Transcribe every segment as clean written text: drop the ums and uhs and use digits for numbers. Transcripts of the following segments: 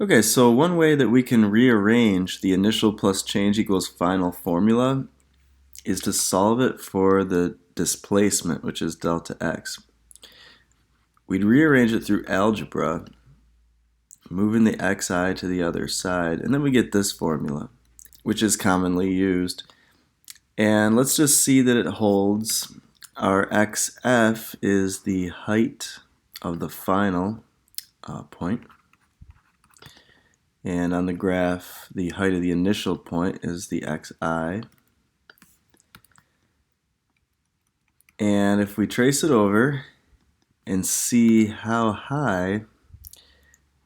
Okay, so one way that we can rearrange the initial plus change equals final formula is to solve it for the displacement, which is delta x. We'd rearrange it through algebra, moving the xi to the other side, and then we get this formula, which is commonly used. And let's just see that it holds. Our xf is the height of the final point. And on the graph, the height of the initial point is the xi. And if we trace it over and see how high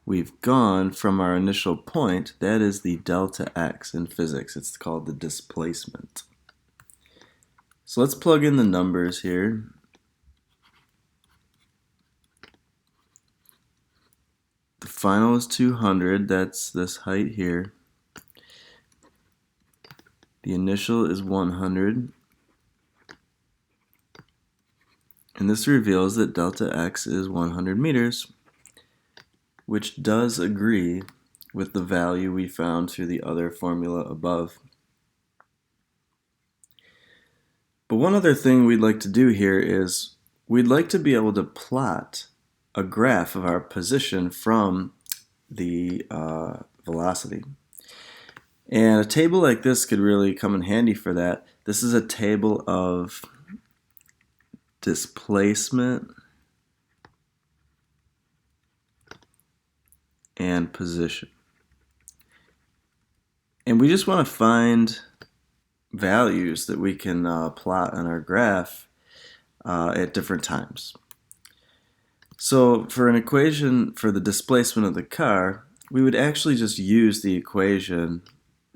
we've gone from our initial point, that is the delta x in physics. It's called the displacement. So let's plug in the numbers here. The final is 200, that's this height here. The initial is 100. And this reveals that delta x is 100 meters, which does agree with the value we found through the other formula above. But one other thing we'd like to do here is we'd like to be able to plot a graph of our position from the velocity. And a table like this could really come in handy for that. This is a table of displacement and position. And we just want to find values that we can plot on our graph at different times. So for an equation for the displacement of the car, we would actually just use the equation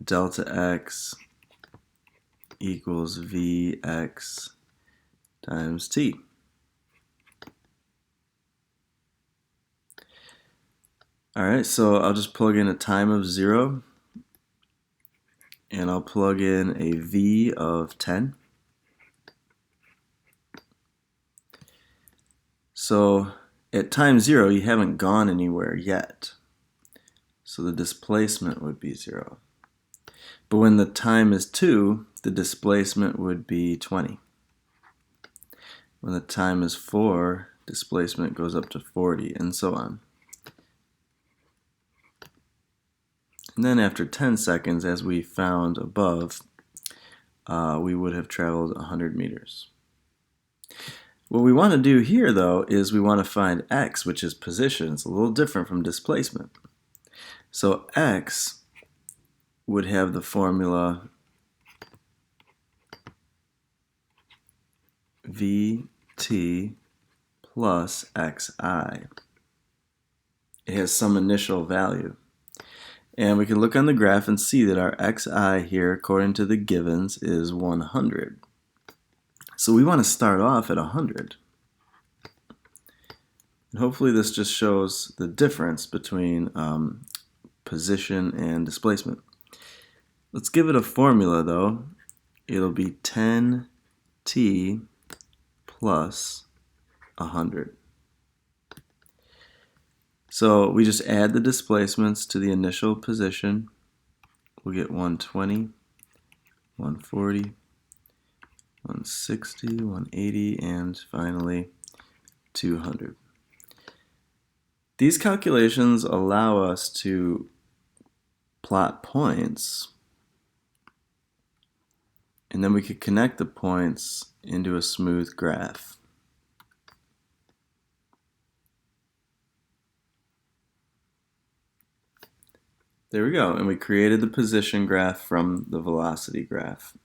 delta x equals vx times t. Alright, so I'll just plug in a time of 0, and I'll plug in a v of 10. So at time 0, you haven't gone anywhere yet. So the displacement would be 0. But when the time is 2, the displacement would be 20. When the time is 4, displacement goes up to 40, and so on. And then after 10 seconds, as we found above, we would have traveled 100 meters. What we want to do here, though, is we want to find x, which is position. It's a little different from displacement. So x would have the formula vt plus xi. It has some initial value. And we can look on the graph and see that our xi here, according to the givens, is 100. So we want to start off at 100. And hopefully this just shows the difference between position and displacement. Let's give it a formula, though. It'll be 10t plus 100. So we just add the displacements to the initial position. We'll get 120, 140, 160, 180, and finally 200. These calculations allow us to plot points, and then we could connect the points into a smooth graph. There we go, and we created the position graph from the velocity graph.